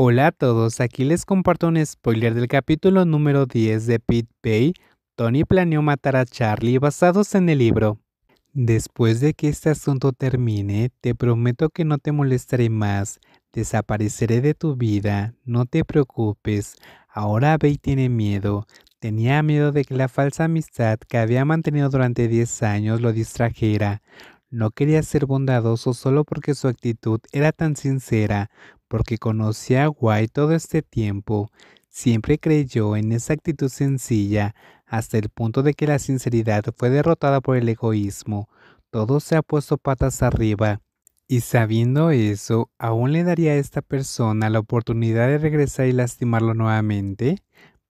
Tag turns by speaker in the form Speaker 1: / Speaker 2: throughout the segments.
Speaker 1: Hola a todos, aquí les comparto un spoiler del capítulo número 10 de Pete Bay. Tony planeó matar a Charlie basados en el libro. Después de que este asunto termine, te prometo que no te molestaré más. Desapareceré de tu vida, no te preocupes. Ahora Bay tiene miedo. Tenía miedo de que la falsa amistad que había mantenido durante 10 años lo distrajera. No quería ser bondadoso solo porque su actitud era tan sincera, porque conocía a White todo este tiempo. Siempre creyó en esa actitud sencilla hasta el punto de que la sinceridad fue derrotada por el egoísmo. Todo se ha puesto patas arriba. Y sabiendo eso, ¿aún le daría a esta persona la oportunidad de regresar y lastimarlo nuevamente?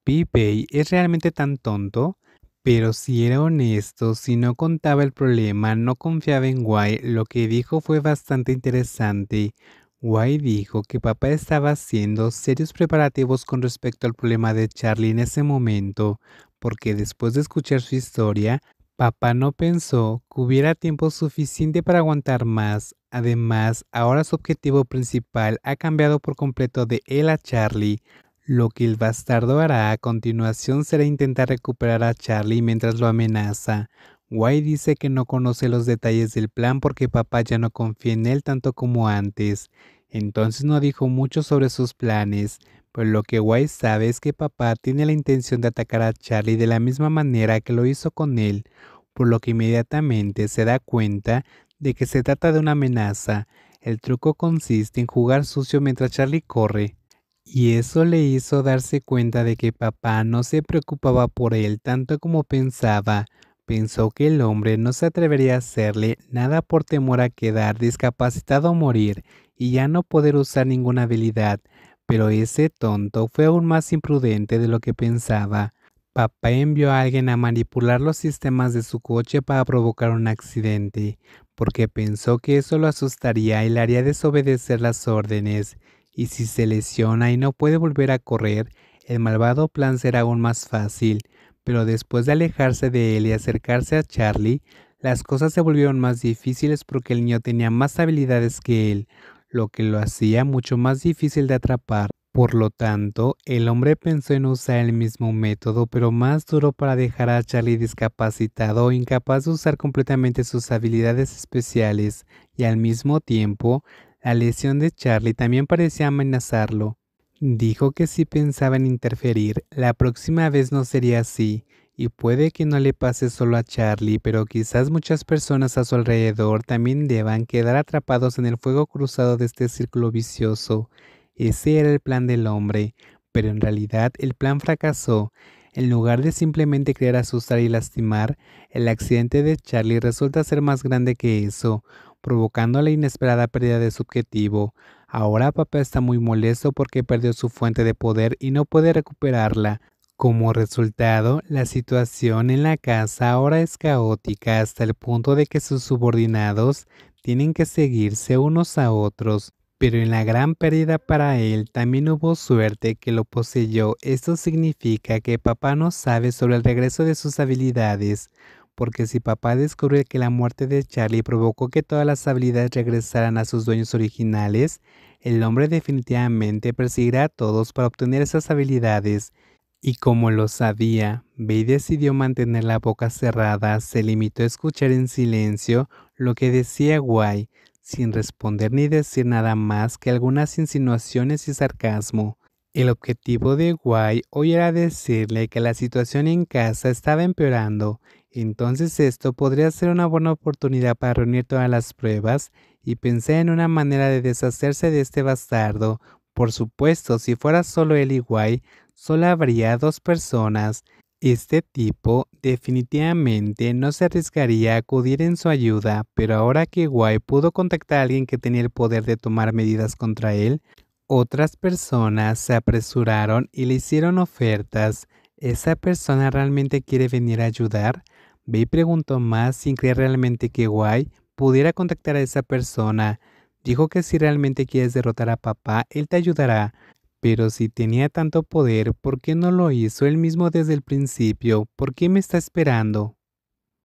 Speaker 1: P-Bay es realmente tan tonto. Pero si era honesto, si no contaba el problema, no confiaba en Guy, lo que dijo fue bastante interesante. Guy dijo que papá estaba haciendo serios preparativos con respecto al problema de Charlie en ese momento, porque después de escuchar su historia, papá no pensó que hubiera tiempo suficiente para aguantar más. Además, ahora su objetivo principal ha cambiado por completo de él a Charlie. Lo que el bastardo hará a continuación será intentar recuperar a Charlie mientras lo amenaza. White dice que no conoce los detalles del plan porque papá ya no confía en él tanto como antes. Entonces no dijo mucho sobre sus planes, pero lo que White sabe es que papá tiene la intención de atacar a Charlie de la misma manera que lo hizo con él, por lo que inmediatamente se da cuenta de que se trata de una amenaza. El truco consiste en jugar sucio mientras Charlie corre. Y eso le hizo darse cuenta de que papá no se preocupaba por él tanto como pensaba. Pensó que el hombre no se atrevería a hacerle nada por temor a quedar discapacitado o morir y ya no poder usar ninguna habilidad, pero ese tonto fue aún más imprudente de lo que pensaba. Papá envió a alguien a manipular los sistemas de su coche para provocar un accidente, porque pensó que eso lo asustaría y le haría desobedecer las órdenes. Y si se lesiona y no puede volver a correr, el malvado plan será aún más fácil. Pero después de alejarse de él y acercarse a Charlie, las cosas se volvieron más difíciles porque el niño tenía más habilidades que él, lo que lo hacía mucho más difícil de atrapar. Por lo tanto, el hombre pensó en usar el mismo método, pero más duro para dejar a Charlie discapacitado o incapaz de usar completamente sus habilidades especiales, y al mismo tiempo, la lesión de Charlie también parecía amenazarlo. Dijo que si pensaba en interferir, la próxima vez no sería así, y puede que no le pase solo a Charlie, pero quizás muchas personas a su alrededor también deban quedar atrapados en el fuego cruzado de este círculo vicioso. Ese era el plan del hombre, pero en realidad el plan fracasó. En lugar de simplemente querer asustar y lastimar, el accidente de Charlie resulta ser más grande que eso, provocando la inesperada pérdida de su objetivo. Ahora papá está muy molesto porque perdió su fuente de poder y no puede recuperarla. Como resultado, la situación en la casa ahora es caótica hasta el punto de que sus subordinados tienen que seguirse unos a otros. Pero en la gran pérdida para él también hubo suerte que lo poseyó. Esto significa que papá no sabe sobre el regreso de sus habilidades, porque si papá descubre que la muerte de Charlie provocó que todas las habilidades regresaran a sus dueños originales, el hombre definitivamente perseguirá a todos para obtener esas habilidades. Y como lo sabía, Bey decidió mantener la boca cerrada, se limitó a escuchar en silencio lo que decía Guy, sin responder ni decir nada más que algunas insinuaciones y sarcasmo. El objetivo de Guy hoy era decirle que la situación en casa estaba empeorando, entonces esto podría ser una buena oportunidad para reunir todas las pruebas y pensé en una manera de deshacerse de este bastardo. Por supuesto, si fuera solo él y Guy, solo habría dos personas. Este tipo definitivamente no se arriesgaría a acudir en su ayuda, pero ahora que Guy pudo contactar a alguien que tenía el poder de tomar medidas contra él, otras personas se apresuraron y le hicieron ofertas. ¿Esa persona realmente quiere venir a ayudar? Bey preguntó más sin creer realmente que Guy pudiera contactar a esa persona. Dijo que si realmente quieres derrotar a papá, él te ayudará. Pero si tenía tanto poder, ¿por qué no lo hizo él mismo desde el principio? ¿Por qué me está esperando?